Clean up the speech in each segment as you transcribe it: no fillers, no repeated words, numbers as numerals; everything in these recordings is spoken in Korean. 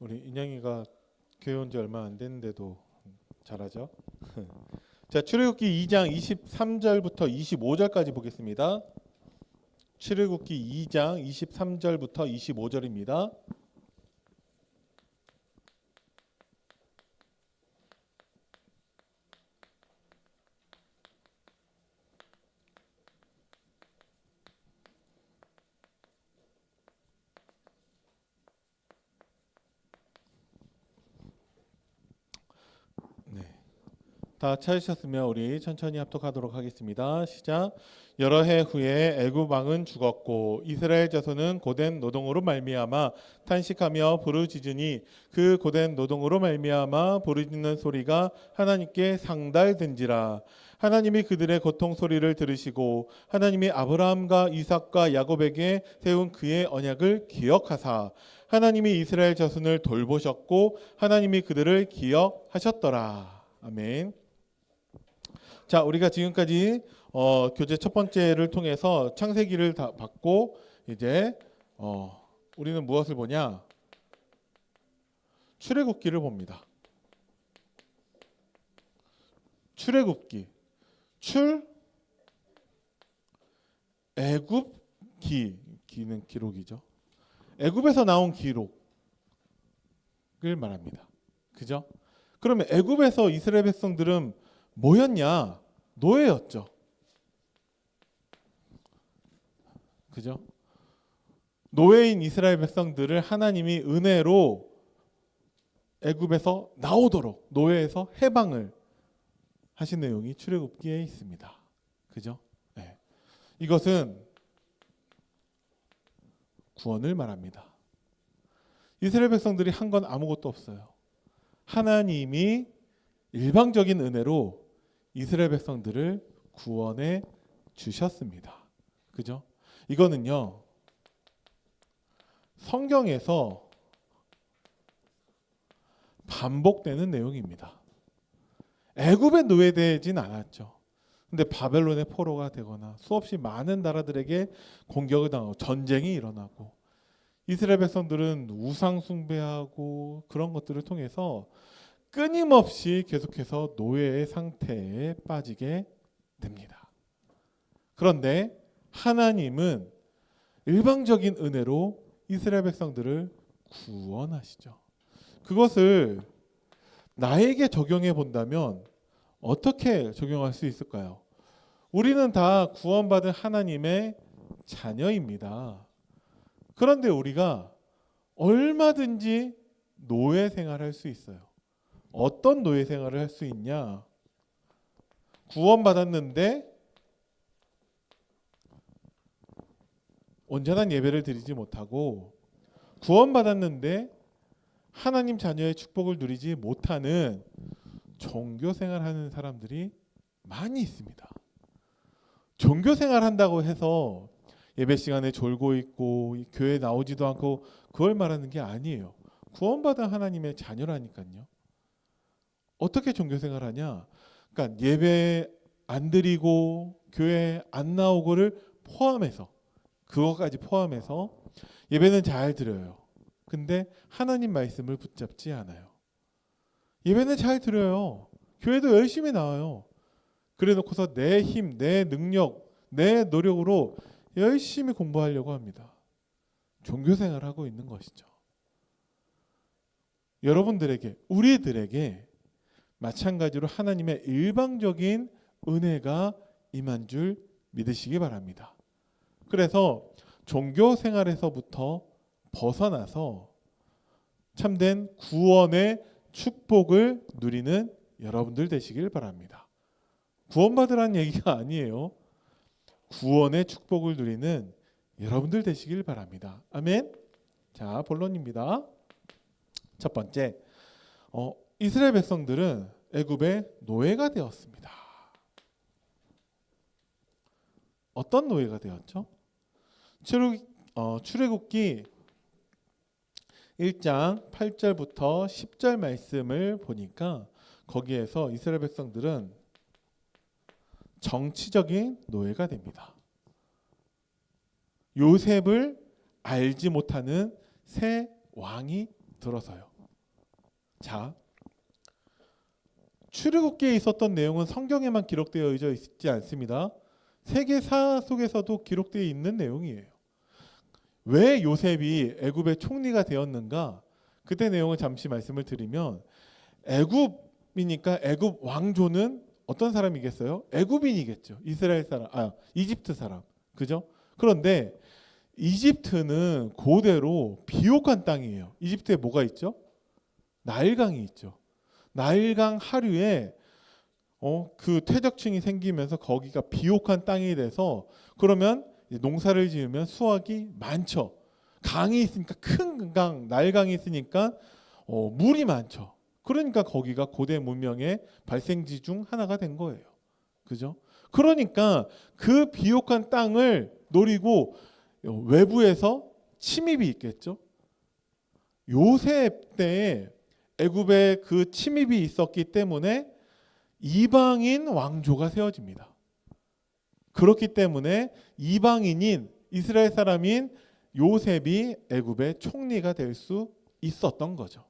우리 인영이가 교회 온 지 얼마 안 됐는데도 잘하죠. 자, 출애굽기 2장 23절부터 25절까지 보겠습니다. 출애굽기 2장 23절부터 25절입니다. 다 찾으셨으면 우리 천천히 합독하도록 하겠습니다. 시작. 여러 해 후에 애굽 왕은 죽었고 이스라엘 자손은 고된 노동으로 말미암아 탄식하며 부르짖으니 그 고된 노동으로 말미암아 부르짖는 소리가 하나님께 상달된지라. 하나님이 그들의 고통 소리를 들으시고 하나님이 아브라함과 이삭과 야곱에게 세운 그의 언약을 기억하사 하나님이 이스라엘 자손을 돌보셨고 하나님이 그들을 기억하셨더라. 아멘. 자, 우리가 지금까지 교재 첫 번째를 통해서 창세기를 다 봤고 이제 우리는 무엇을 보냐? 출애굽기를 봅니다. 출애굽기. 애굽기. 기는 기록이죠. 애굽에서 나온 기록을 말합니다. 그죠? 그러면 애굽에서 이스라엘 백성들은 뭐였냐? 노예였죠. 그죠? 노예인 이스라엘 백성들을 하나님이 은혜로 애굽에서 나오도록 노예에서 해방을 하신 내용이 출애굽기에 있습니다. 그죠? 네. 이것은 구원을 말합니다. 이스라엘 백성들이 한 건 아무것도 없어요. 하나님이 일방적인 은혜로 이스라엘 백성들을 구원해 주셨습니다. 그죠? 이거는요, 성경에서 반복되는 내용입니다. 애굽에 노예되진 않았죠. 근데 바벨론의 포로가 되거나 수없이 많은 나라들에게 공격을 당하고 전쟁이 일어나고 이스라엘 백성들은 우상 숭배하고 그런 것들을 통해서 끊임없이 계속해서 노예의 상태에 빠지게 됩니다. 그런데 하나님은 일방적인 은혜로 이스라엘 백성들을 구원하시죠. 그것을 나에게 적용해 본다면 어떻게 적용할 수 있을까요? 우리는 다 구원받은 하나님의 자녀입니다. 그런데 우리가 얼마든지 노예 생활을 할 수 있어요. 어떤 노예 생활을 할 수 있냐? 구원받았는데 온전한 예배를 드리지 못하고 구원받았는데 하나님 자녀의 축복을 누리지 못하는 종교 생활하는 사람들이 많이 있습니다. 종교 생활한다고 해서 예배 시간에 졸고 있고 교회 나오지도 않고 그걸 말하는 게 아니에요. 구원받은 하나님의 자녀라니까요. 어떻게 종교 생활하냐? 그러니까 예배 안 드리고 교회 안 나오고를 포함해서 그것까지 포함해서 예배는 잘 드려요. 근데 하나님 말씀을 붙잡지 않아요. 예배는 잘 드려요. 교회도 열심히 나와요. 그래 놓고서 내 힘, 내 능력, 내 노력으로 열심히 공부하려고 합니다. 종교 생활하고 있는 것이죠. 여러분들에게, 우리들에게 마찬가지로 하나님의 일방적인 은혜가 임한 줄 믿으시기 바랍니다. 그래서 종교 생활에서부터 벗어나서 참된 구원의 축복을 누리는 여러분들 되시길 바랍니다. 구원받으라는 얘기가 아니에요. 구원의 축복을 누리는 여러분들 되시길 바랍니다. 아멘. 자, 본론입니다. 첫 번째, 이스라엘 백성들은 애굽의 노예가 되었습니다. 어떤 노예가 되었죠? 출애굽기 1장 8절부터 10절 말씀을 보니까 거기에서 이스라엘 백성들은 정치적인 노예가 됩니다. 요셉을 알지 못하는 새 왕이 들어서요. 자, 출애굽기에 있었던 내용은 성경에만 기록되어 있지 않습니다. 세계사 속에서도 기록되어 있는 내용이에요. 왜 요셉이 애굽의 총리가 되었는가? 그때 내용을 잠시 말씀을 드리면, 애굽이니까 애굽 왕조는 어떤 사람이겠어요? 애굽인이겠죠. 이스라엘 사람, 이집트 사람. 그죠? 그런데 이집트는 고대로 비옥한 땅이에요. 이집트에 뭐가 있죠? 나일강이 있죠. 나일강 하류에 그 퇴적층이 생기면서 거기가 비옥한 땅이 돼서, 그러면 농사를 지으면 수확이 많죠. 강이 있으니까, 큰 강, 나일강이 있으니까 물이 많죠. 그러니까 거기가 고대 문명의 발생지 중 하나가 된 거예요. 그죠? 그러니까 그 비옥한 땅을 노리고 외부에서 침입이 있겠죠. 요셉 때에 애굽에 그 침입이 있었기 때문에 이방인 왕조가 세워집니다. 그렇기 때문에 이방인인 이스라엘 사람인 요셉이 애굽의 총리가 될 수 있었던 거죠.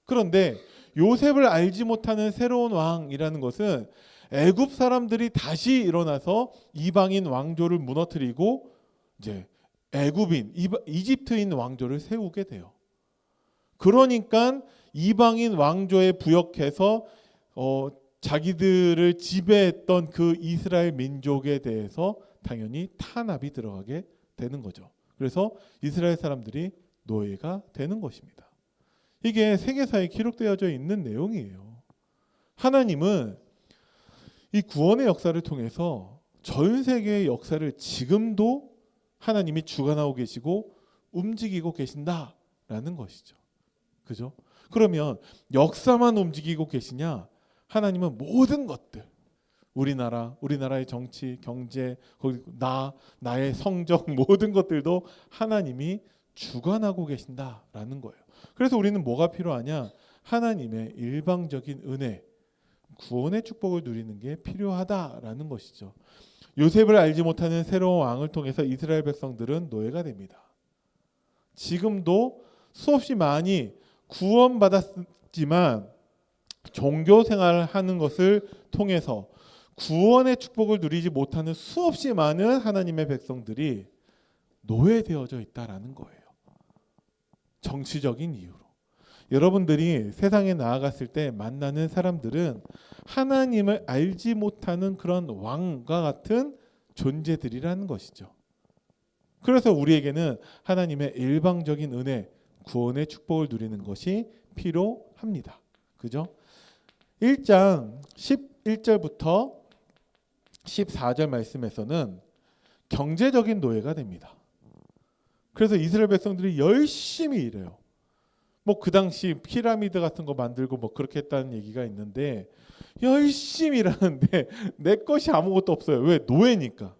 그런데 요셉을 알지 못하는 새로운 왕이라는 것은 애굽 사람들이 다시 일어나서 이방인 왕조를 무너뜨리고 이제 애굽인, 이집트인 왕조를 세우게 돼요. 그러니까 이방인 왕조에 부역해서 자기들을 지배했던 그 이스라엘 민족에 대해서 당연히 탄압이 들어가게 되는 거죠. 그래서 이스라엘 사람들이 노예가 되는 것입니다. 이게 세계사에 기록되어져 있는 내용이에요. 하나님은 이 구원의 역사를 통해서 전 세계의 역사를 지금도 하나님이 주관하고 계시고 움직이고 계신다라는 것이죠. 그죠? 그러면 역사만 움직이고 계시냐? 하나님은 모든 것들, 우리나라의 정치, 경제, 나의 성적 모든 것들도 하나님이 주관하고 계신다라는 거예요. 그래서 우리는 뭐가 필요하냐? 하나님의 일방적인 은혜, 구원의 축복을 누리는 게 필요하다라는 것이죠. 요셉을 알지 못하는 새로운 왕을 통해서 이스라엘 백성들은 노예가 됩니다. 지금도 수없이 많이 구원받았지만 종교 생활을 하는 것을 통해서 구원의 축복을 누리지 못하는 수없이 많은 하나님의 백성들이 노예되어져 있다라는 거예요. 정치적인 이유로. 여러분들이 세상에 나아갔을 때 만나는 사람들은 하나님을 알지 못하는 그런 왕과 같은 존재들이라는 것이죠. 그래서 우리에게는 하나님의 일방적인 은혜, 구원의 축복을 누리는 것이 필요합니다. 그죠? 1장 11절부터 14절 말씀에서는 경제적인 노예가 됩니다. 그래서 이스라엘 백성들이 열심히 일해요. 뭐 그 당시 피라미드 같은 거 만들고 뭐 그렇게 했다는 얘기가 있는데 열심히 일하는데 내 것이 아무것도 없어요. 왜? 노예니까.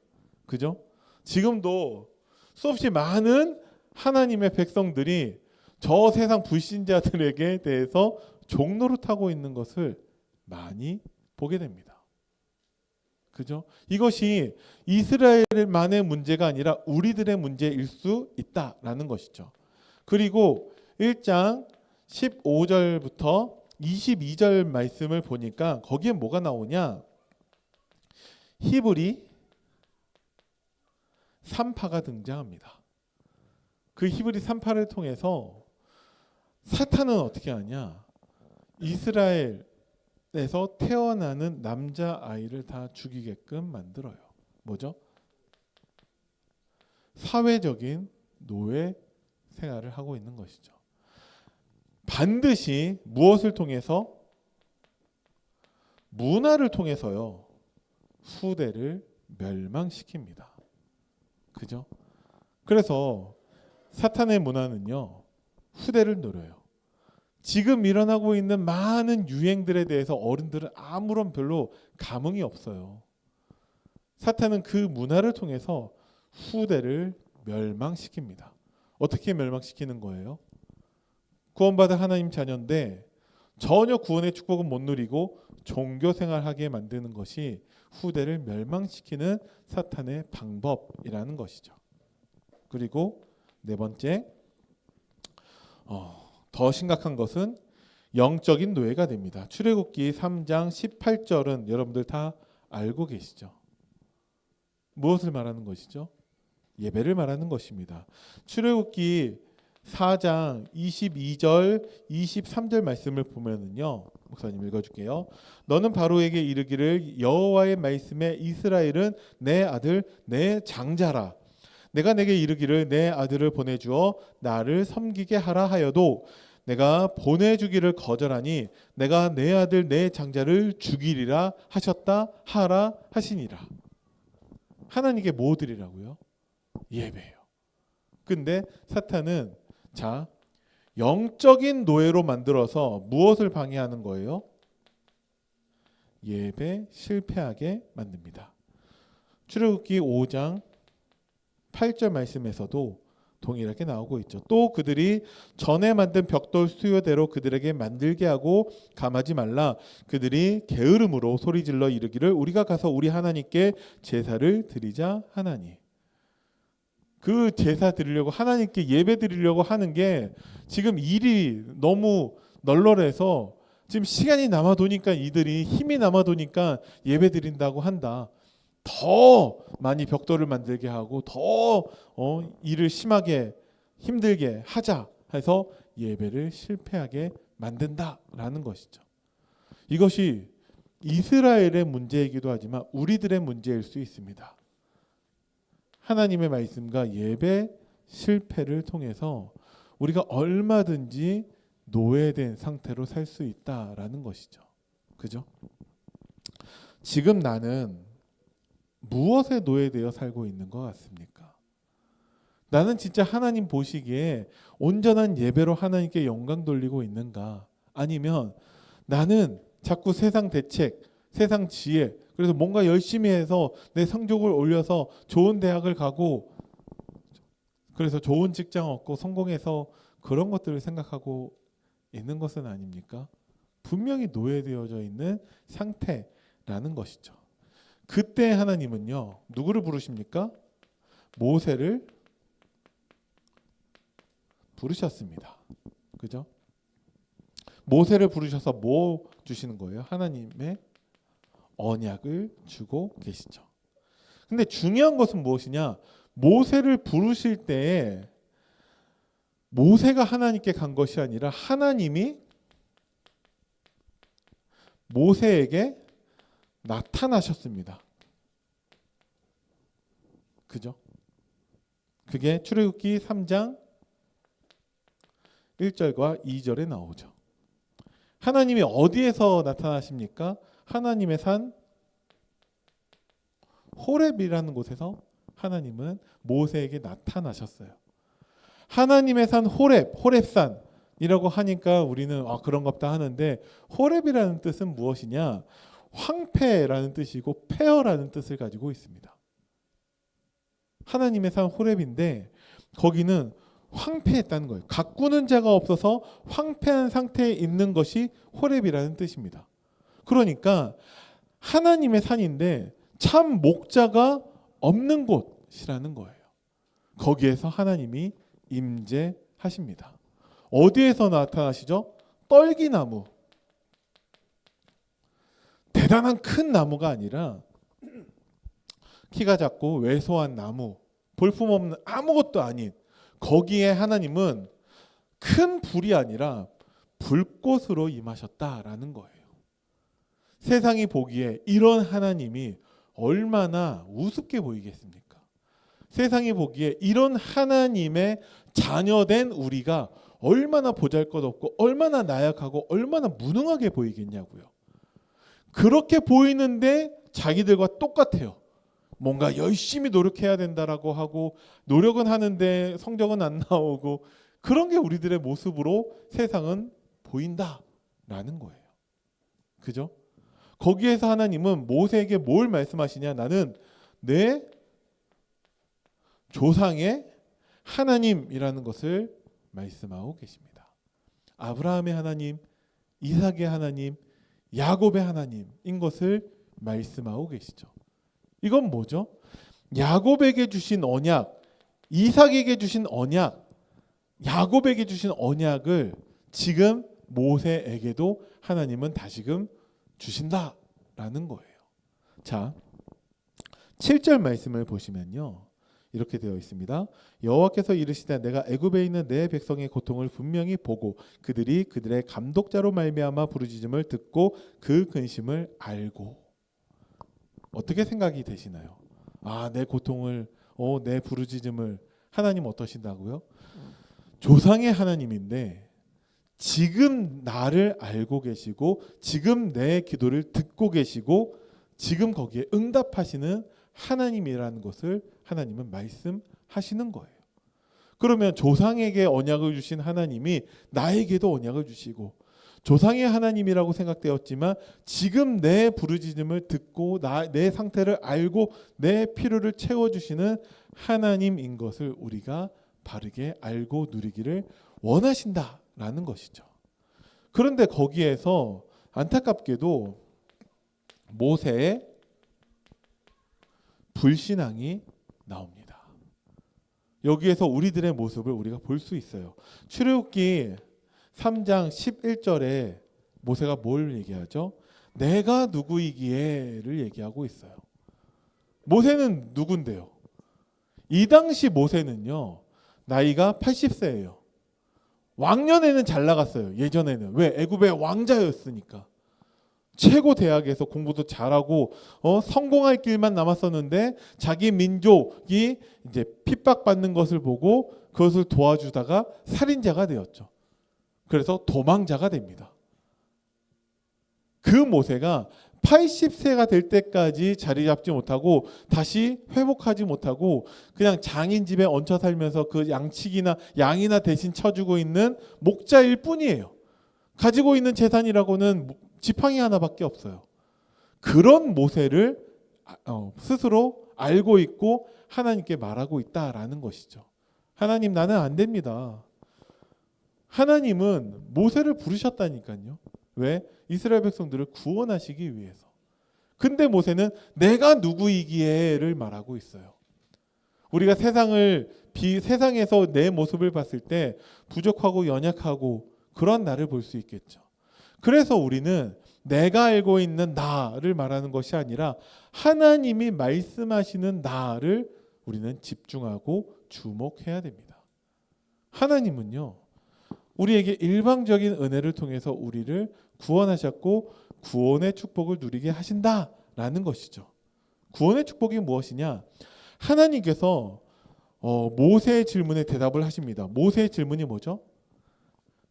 그죠? 지금도 수없이 많은 하나님의 백성들이 저 세상 불신자들에게 대해서 종노릇하고 있는 것을 많이 보게 됩니다. 그죠? 이것이 이스라엘만의 문제가 아니라 우리들의 문제일 수 있다라는 것이죠. 그리고 1장 15절부터 22절 말씀을 보니까 거기에 뭐가 나오냐? 히브리 3파가 등장합니다. 그 히브리 3파를 통해서 사탄은 어떻게 하냐? 이스라엘에서 태어나는 남자아이를 다 죽이게끔 만들어요. 뭐죠? 사회적인 노예 생활을 하고 있는 것이죠. 반드시 무엇을 통해서? 문화를 통해서요. 후대를 멸망시킵니다. 그죠? 그래서 사탄의 문화는요. 후대를 노려요. 지금 일어나고 있는 많은 유행들에 대해서 어른들은 아무런 별로 감흥이 없어요. 사탄은 그 문화를 통해서 후대를 멸망시킵니다. 어떻게 멸망시키는 거예요? 구원받은 하나님 자녀인데 전혀 구원의 축복은 못 누리고 종교 생활하게 만드는 것이 후대를 멸망시키는 사탄의 방법이라는 것이죠. 그리고 네 번째, 더 심각한 것은 영적인 노예가 됩니다. 출애굽기 3장 18절은 여러분들 다 알고 계시죠? 무엇을 말하는 것이죠? 예배를 말하는 것입니다. 출애굽기 4장 22절 23절 말씀을 보면은요. 목사님 읽어줄게요. 너는 바로에게 이르기를 여호와의 말씀에 이스라엘은 내 아들 내 장자라. 내가 내게 이르기를 내 아들을 보내주어 나를 섬기게 하라 하여도 내가 보내주기를 거절하니 내가 내 아들 내 장자를 죽이리라 하셨다 하라 하시니라. 하나님께 뭐 드리라고요? 예배예요. 근데 사탄은 자 영적인 노예로 만들어서 무엇을 방해하는 거예요? 예배 실패하게 만듭니다. 출애굽기 5장 8절 말씀에서도 동일하게 나오고 있죠. 또 그들이 전에 만든 벽돌 수요대로 그들에게 만들게 하고 감하지 말라. 그들이 게으름으로 소리질러 이르기를 우리가 가서 우리 하나님께 제사를 드리자 하나니. 그 제사 드리려고 하나님께 예배 드리려고 하는 게 지금 일이 너무 널널해서 지금 시간이 남아도니까 이들이 힘이 남아도니까 예배 드린다고 한다. 더 많이 벽돌을 만들게 하고 더 일을 심하게 힘들게 하자 해서 예배를 실패하게 만든다라는 것이죠. 이것이 이스라엘의 문제이기도 하지만 우리들의 문제일 수 있습니다. 하나님의 말씀과 예배 실패를 통해서 우리가 얼마든지 노예된 상태로 살 수 있다라는 것이죠. 그죠? 지금 나는 무엇에 노예되어 살고 있는 것 같습니까? 나는 진짜 하나님 보시기에 온전한 예배로 하나님께 영광 돌리고 있는가? 아니면 나는 자꾸 세상 대책, 세상 지혜, 그래서 뭔가 열심히 해서 내 성적을 올려서 좋은 대학을 가고 그래서 좋은 직장 얻고 성공해서 그런 것들을 생각하고 있는 것은 아닙니까? 분명히 노예되어져 있는 상태라는 것이죠. 그때 하나님은요, 누구를 부르십니까? 모세를 부르셨습니다. 그죠? 모세를 부르셔서 뭐 주시는 거예요? 하나님의 언약을 주고 계시죠. 근데 중요한 것은 무엇이냐? 모세를 부르실 때에 모세가 하나님께 간 것이 아니라 하나님이 모세에게 나타나셨습니다. 그죠? 그게 출애굽기 3장 1절과 2절에 나오죠. 하나님이 어디에서 나타나십니까? 하나님의 산 호렙이라는 곳에서 하나님은 모세에게 나타나셨어요. 하나님의 산 호렙산이라고 하니까 우리는 그런갑다 하는데 호렙이라는 뜻은 무엇이냐? 황폐라는 뜻이고 폐허라는 뜻을 가지고 있습니다. 하나님의 산 호렙인데 거기는 황폐했다는 거예요. 가꾸는 자가 없어서 황폐한 상태에 있는 것이 호렙이라는 뜻입니다. 그러니까 하나님의 산인데 참 목자가 없는 곳이라는 거예요. 거기에서 하나님이 임재하십니다. 어디에서 나타나시죠? 떨기나무. 대단한 큰 나무가 아니라 키가 작고 왜소한 나무, 볼품없는 아무것도 아닌 거기에 하나님은 큰 불이 아니라 불꽃으로 임하셨다라는 거예요. 세상이 보기에 이런 하나님이 얼마나 우습게 보이겠습니까? 세상이 보기에 이런 하나님의 자녀된 우리가 얼마나 보잘것없고 얼마나 나약하고 얼마나 무능하게 보이겠냐고요. 그렇게 보이는데 자기들과 똑같아요. 뭔가 열심히 노력해야 된다라고 하고 노력은 하는데 성적은 안 나오고 그런 게 우리들의 모습으로 세상은 보인다라는 거예요. 그죠? 거기에서 하나님은 모세에게 뭘 말씀하시냐? 나는 내 조상의 하나님이라는 것을 말씀하고 계십니다. 아브라함의 하나님, 이삭의 하나님, 야곱의 하나님인 것을 말씀하고 계시죠. 이건 뭐죠? 야곱에게 주신 언약, 이삭에게 주신 언약, 야곱에게 주신 언약을 지금 모세에게도 하나님은 다시금 주신다라는 거예요. 자, 7절 말씀을 보시면요. 이렇게 되어 있습니다. 여호와께서 이르시되 내가 애굽에 있는 내 백성의 고통을 분명히 보고 그들이 그들의 감독자로 말미암아 부르짖음을 듣고 그 근심을 알고. 어떻게 생각이 되시나요? 내 고통을 내 부르짖음을 하나님 어떠신다고요? 조상의 하나님인데 지금 나를 알고 계시고 지금 내 기도를 듣고 계시고 지금 거기에 응답하시는 하나님이라는 것을 하나님은 말씀하시는 거예요. 그러면 조상에게 언약을 주신 하나님이 나에게도 언약을 주시고 조상의 하나님이라고 생각되었지만 지금 내 부르짖음을 듣고 내 상태를 알고 내 필요를 채워주시는 하나님인 것을 우리가 바르게 알고 누리기를 원하신다라는 것이죠. 그런데 거기에서 안타깝게도 모세의 불신앙이 나옵니다. 여기에서 우리들의 모습을 우리가 볼 수 있어요. 출애굽기 3장 11절에 모세가 뭘 얘기하죠? 내가 누구이기에를 얘기하고 있어요. 모세는 누군데요? 이 당시 모세는요, 나이가 80세예요. 왕년에는 잘 나갔어요. 예전에는. 왜? 애굽의 왕자였으니까. 최고 대학에서 공부도 잘하고 성공할 길만 남았었는데 자기 민족이 이제 핍박받는 것을 보고 그것을 도와주다가 살인자가 되었죠. 그래서 도망자가 됩니다. 그 모세가 80세가 될 때까지 자리 잡지 못하고 다시 회복하지 못하고 그냥 장인 집에 얹혀 살면서 그 양이나 대신 쳐주고 있는 목자일 뿐이에요. 가지고 있는 재산이라고는 지팡이 하나밖에 없어요. 그런 모세를 스스로 알고 있고 하나님께 말하고 있다라는 것이죠. 하나님, 나는 안 됩니다. 하나님은 모세를 부르셨다니까요. 왜? 이스라엘 백성들을 구원하시기 위해서. 근데 모세는 내가 누구이기에를 말하고 있어요. 우리가 세상에서 내 모습을 봤을 때 부족하고 연약하고 그런 나를 볼 수 있겠죠. 그래서 우리는 내가 알고 있는 나를 말하는 것이 아니라 하나님이 말씀하시는 나를 우리는 집중하고 주목해야 됩니다. 하나님은요, 우리에게 일방적인 은혜를 통해서 우리를 구원하셨고 구원의 축복을 누리게 하신다라는 것이죠. 구원의 축복이 무엇이냐? 하나님께서 모세의 질문에 대답을 하십니다. 모세의 질문이 뭐죠?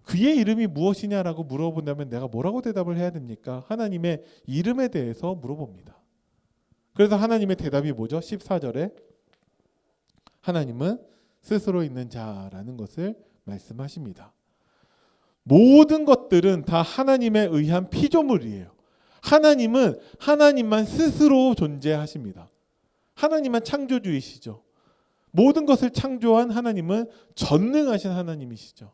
그의 이름이 무엇이냐라고 물어본다면 내가 뭐라고 대답을 해야 됩니까? 하나님의 이름에 대해서 물어봅니다. 그래서 하나님의 대답이 뭐죠? 14절에 하나님은 스스로 있는 자라는 것을 말씀하십니다. 모든 것들은 다 하나님에 의한 피조물이에요. 하나님은 하나님만 스스로 존재하십니다. 하나님만 창조주이시죠. 모든 것을 창조한 하나님은 전능하신 하나님이시죠.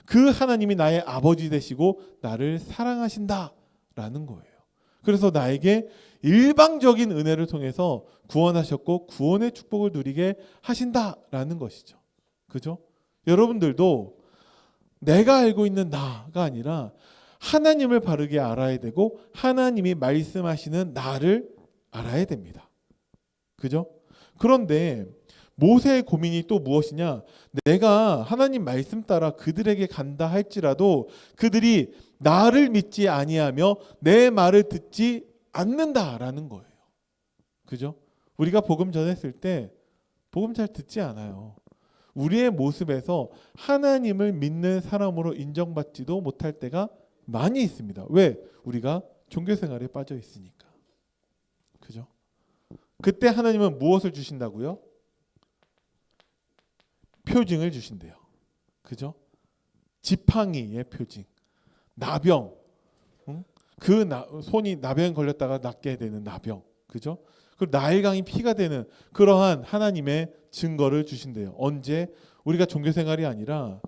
그 하나님이 나의 아버지 되시고 나를 사랑하신다라는 거예요. 그래서 나에게 일방적인 은혜를 통해서 구원하셨고 구원의 축복을 누리게 하신다라는 것이죠. 그죠? 여러분들도 내가 알고 있는 나가 아니라 하나님을 바르게 알아야 되고 하나님이 말씀하시는 나를 알아야 됩니다. 그죠? 그런데 모세의 고민이 또 무엇이냐? 내가 하나님 말씀 따라 그들에게 간다 할지라도 그들이 나를 믿지 아니하며 내 말을 듣지 않는다라는 거예요. 그죠? 우리가 복음 전했을 때 복음 잘 듣지 않아요. 우리의 모습에서 하나님을 믿는 사람으로 인정받지도 못할 때가 많이 있습니다. 왜? 우리가 종교생활에 빠져 있으니까. 그죠? 그때 하나님은 무엇을 주신다고요? 표징을 주신대요. 그죠? 지팡이의 표징, 나병, 손이 나병 걸렸다가 낫게 되는 나병, 그죠? 그리고 나일강이 피가 되는 그러한 하나님의 증거를 주신대요. 언제? 우리가 종교생활이 아니라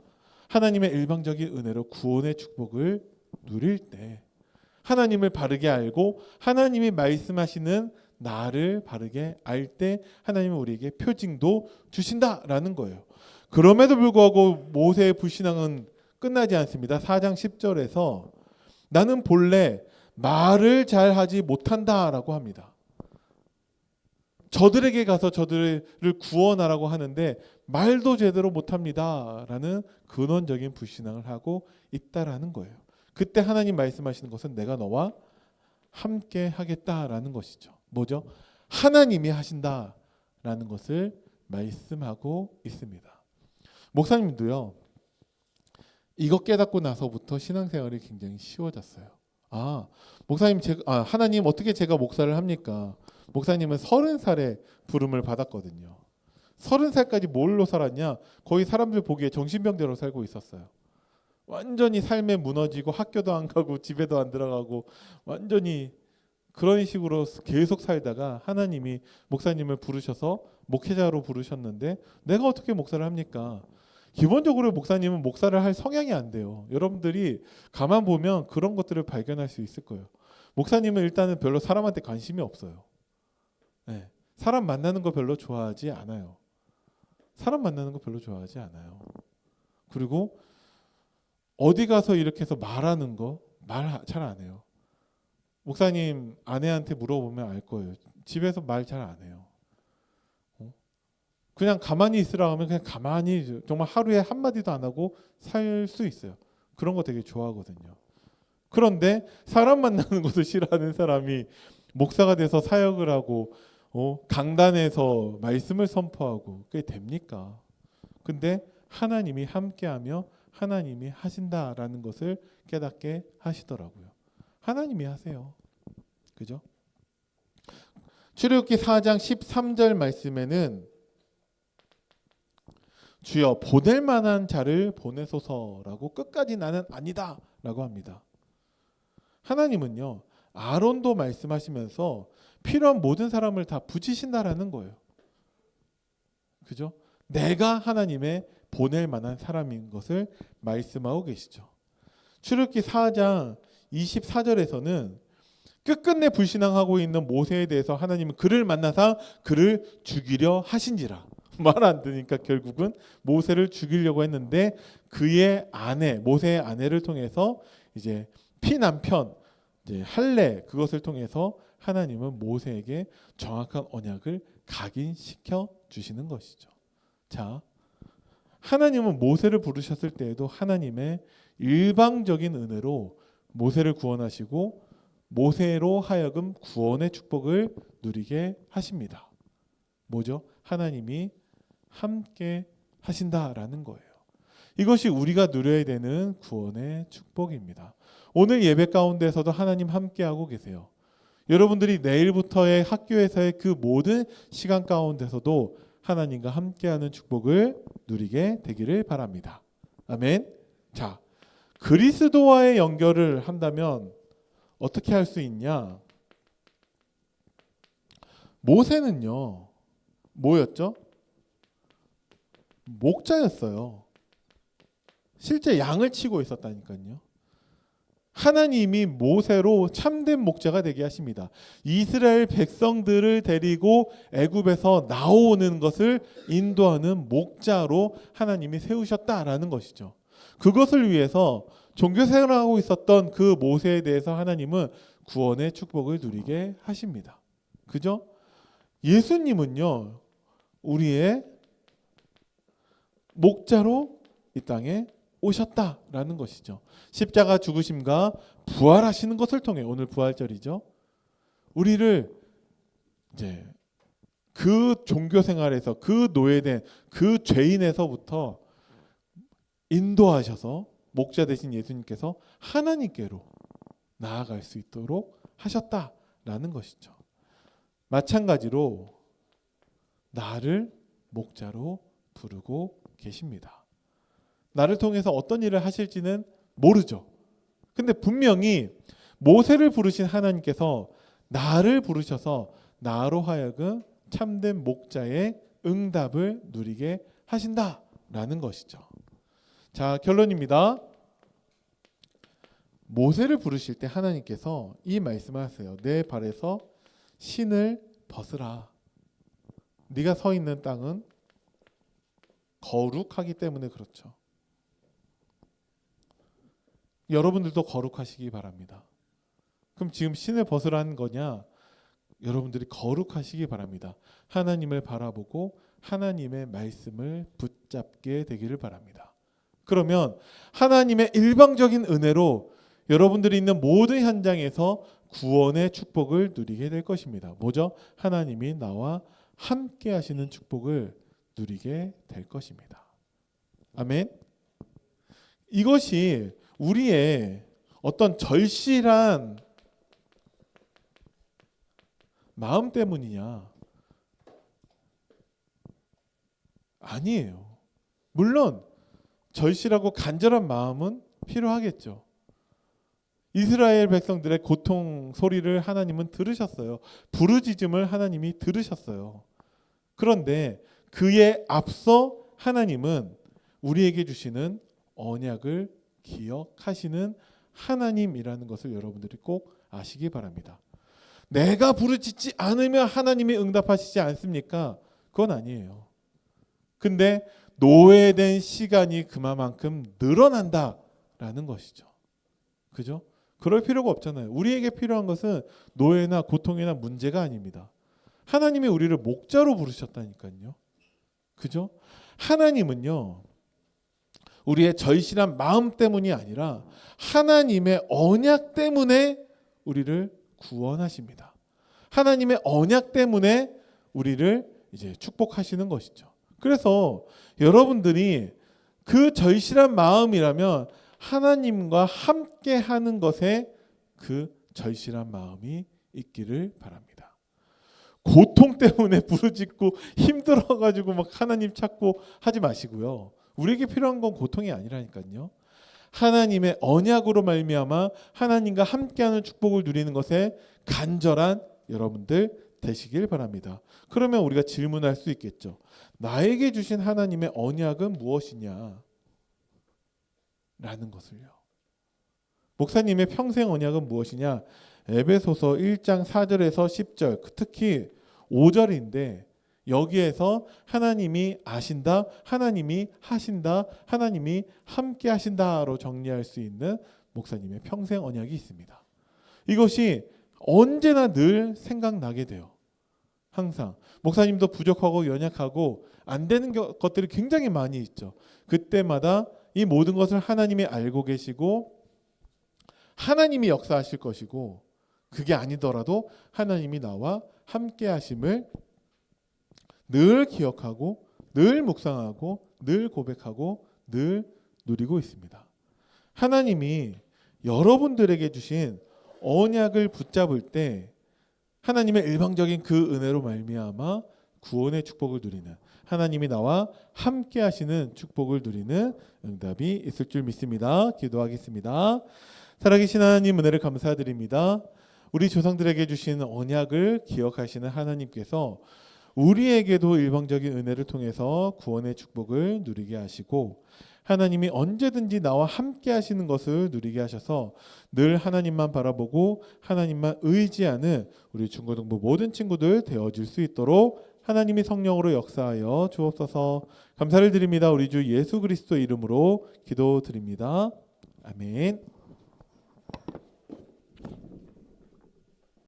하나님의 일방적인 은혜로 구원의 축복을 누릴 때, 하나님을 바르게 알고 하나님이 말씀하시는 나를 바르게 알 때 하나님은 우리에게 표징도 주신다라는 거예요. 그럼에도 불구하고 모세의 불신앙은 끝나지 않습니다. 4장 10절에서 나는 본래 말을 잘하지 못한다라고 합니다. 저들에게 가서 저들을 구원하라고 하는데 말도 제대로 못합니다라는 근원적인 불신앙을 하고 있다라는 거예요. 그때 하나님 말씀하시는 것은 내가 너와 함께 하겠다라는 것이죠. 뭐죠? 하나님이 하신다라는 것을 말씀하고 있습니다. 목사님도요, 이거 깨닫고 나서부터 신앙생활이 굉장히 쉬워졌어요. 목사님, 하나님 어떻게 제가 목사를 합니까? 목사님은 30살에 부름을 받았거든요. 30살까지 뭘로 살았냐? 거의 사람들 보기에 정신병자로 살고 있었어요. 완전히 삶에 무너지고 학교도 안 가고 집에도 안 들어가고 완전히 그런 식으로 계속 살다가 하나님이 목사님을 부르셔서 목회자로 부르셨는데 내가 어떻게 목사를 합니까? 기본적으로 목사님은 목사를 할 성향이 안 돼요. 여러분들이 가만 보면 그런 것들을 발견할 수 있을 거예요. 목사님은 일단은 별로 사람한테 관심이 없어요. 네. 사람 만나는 거 별로 좋아하지 않아요. 사람 만나는 거 별로 좋아하지 않아요. 그리고 어디 가서 이렇게 해서 말하는 거 말 잘 안 해요. 목사님 아내한테 물어보면 알 거예요. 집에서 말 잘 안 해요. 그냥 가만히 있으라 하면 그냥 가만히 정말 하루에 한마디도 안 하고 살 수 있어요. 그런 거 되게 좋아하거든요. 그런데 사람 만나는 것을 싫어하는 사람이 목사가 돼서 사역을 하고 강단에서 말씀을 선포하고 그게 됩니까? 근데 하나님이 함께하며 하나님이 하신다라는 것을 깨닫게 하시더라고요. 하나님이 하세요. 그죠? 출애굽기 4장 13절 말씀에는 주여 보낼 만한 자를 보내소서라고 끝까지 나는 아니다 라고 합니다. 하나님은요, 아론도 말씀하시면서 필요한 모든 사람을 다 붙이신다라는 거예요. 그죠? 내가 하나님의 보낼 만한 사람인 것을 말씀하고 계시죠. 출애굽기 4장 24절에서는 끝끝내 불신앙하고 있는 모세에 대해서 하나님은 그를 만나사 그를 죽이려 하신지라. 말 안 듣으니까 결국은 모세를 죽이려고 했는데 그의 아내, 모세의 아내를 통해서 이제 피남편 이제 할례 그것을 통해서 하나님은 모세에게 정확한 언약을 각인시켜 주시는 것이죠. 자, 하나님은 모세를 부르셨을 때에도 하나님의 일방적인 은혜로 모세를 구원하시고 모세로 하여금 구원의 축복을 누리게 하십니다. 뭐죠? 하나님이 함께 하신다라는 거예요. 이것이 우리가 누려야 되는 구원의 축복입니다. 오늘 예배 가운데서도 하나님 함께하고 계세요. 여러분들이 내일부터의 학교에서의 그 모든 시간 가운데서도 하나님과 함께하는 축복을 누리게 되기를 바랍니다. 아멘. 자, 그리스도와의 연결을 한다면 어떻게 할 수 있냐? 모세는요, 뭐였죠? 목자였어요. 실제 양을 치고 있었다니까요. 하나님이 모세로 참된 목자가 되게 하십니다. 이스라엘 백성들을 데리고 애굽에서 나오는 것을 인도하는 목자로 하나님이 세우셨다라는 것이죠. 그것을 위해서 종교 생활하고 있었던 그 모세에 대해서 하나님은 구원의 축복을 누리게 하십니다. 그죠? 예수님은요, 우리의 목자로 이 땅에 오셨다라는 것이죠. 십자가 죽으심과 부활하시는 것을 통해 오늘 부활절이죠. 우리를 이제 그 종교 생활에서 그 노예된 그 죄인에서부터 인도하셔서 목자 되신 예수님께서 하나님께로 나아갈 수 있도록 하셨다라는 것이죠. 마찬가지로 나를 목자로 부르고 계십니다. 나를 통해서 어떤 일을 하실지는 모르죠. 근데 분명히 모세를 부르신 하나님께서 나를 부르셔서 나로 하여금 참된 목자의 응답을 누리게 하신다라는 것이죠. 자, 결론입니다. 모세를 부르실 때 하나님께서 이 말씀을 하세요. 내 발에서 신을 벗으라. 네가 서 있는 땅은 거룩하기 때문에 그렇죠. 여러분들도 거룩하시기 바랍니다. 그럼 지금 신을 벗으라는 거냐? 여러분들이 거룩하시기 바랍니다. 하나님을 바라보고 하나님의 말씀을 붙잡게 되기를 바랍니다. 그러면 하나님의 일방적인 은혜로 여러분들이 있는 모든 현장에서 구원의 축복을 누리게 될 것입니다. 뭐죠? 하나님이 나와 함께 하시는 축복을 누리게 될 것입니다. 아멘. 이것이 우리의 어떤 절실한 마음 때문이냐? 아니에요. 물론 절실하고 간절한 마음은 필요하겠죠. 이스라엘 백성들의 고통 소리를 하나님은 들으셨어요. 부르짖음을 하나님이 들으셨어요. 그런데 그에 앞서 하나님은 우리에게 주시는 언약을 기억하시는 하나님이라는 것을 여러분들이 꼭 아시기 바랍니다. 내가 부르짖지 않으면 하나님이 응답하시지 않습니까? 그건 아니에요. 근데 노예된 시간이 그만큼 늘어난다라는 것이죠. 그죠? 그럴 필요가 없잖아요. 우리에게 필요한 것은 노예나 고통이나 문제가 아닙니다. 하나님이 우리를 목자로 부르셨다니까요. 그죠? 하나님은요, 우리의 절실한 마음 때문이 아니라 하나님의 언약 때문에 우리를 구원하십니다. 하나님의 언약 때문에 우리를 이제 축복하시는 것이죠. 그래서 여러분들이 그 절실한 마음이라면 하나님과 함께 하는 것에 그 절실한 마음이 있기를 바랍니다. 고통 때문에 부르짖고 힘들어가지고 막 하나님 찾고 하지 마시고요. 우리에게 필요한 건 고통이 아니라니까요. 하나님의 언약으로 말미암아 하나님과 함께하는 축복을 누리는 것에 간절한 여러분들 되시길 바랍니다. 그러면 우리가 질문할 수 있겠죠. 나에게 주신 하나님의 언약은 무엇이냐? 라는 것을요. 목사님의 평생 언약은 무엇이냐? 에베소서 1장 4절에서 10절, 특히 5절인데 여기에서 하나님이 아신다, 하나님이 하신다, 하나님이 함께 하신다로 정리할 수 있는 목사님의 평생 언약이 있습니다. 이것이 언제나 늘 생각나게 돼요. 항상 목사님도 부족하고 연약하고 안 되는 것들이 굉장히 많이 있죠. 그때마다 이 모든 것을 하나님이 알고 계시고 하나님이 역사하실 것이고, 그게 아니더라도 하나님이 나와 함께 하심을 늘 기억하고 늘 묵상하고 늘 고백하고 늘 누리고 있습니다. 하나님이 여러분들에게 주신 언약을 붙잡을 때 하나님의 일방적인 그 은혜로 말미암아 구원의 축복을 누리는, 하나님이 나와 함께 하시는 축복을 누리는 응답이 있을 줄 믿습니다. 기도하겠습니다. 살아계신 하나님, 은혜를 감사드립니다. 우리 조상들에게 주신 언약을 기억하시는 하나님께서 우리에게도 일방적인 은혜를 통해서 구원의 축복을 누리게 하시고, 하나님이 언제든지 나와 함께 하시는 것을 누리게 하셔서 늘 하나님만 바라보고 하나님만 의지하는 우리 중고등부 모든 친구들 되어질 수 있도록 하나님이 성령으로 역사하여 주옵소서. 감사를 드립니다. 우리 주 예수 그리스도 이름으로 기도드립니다. 아멘.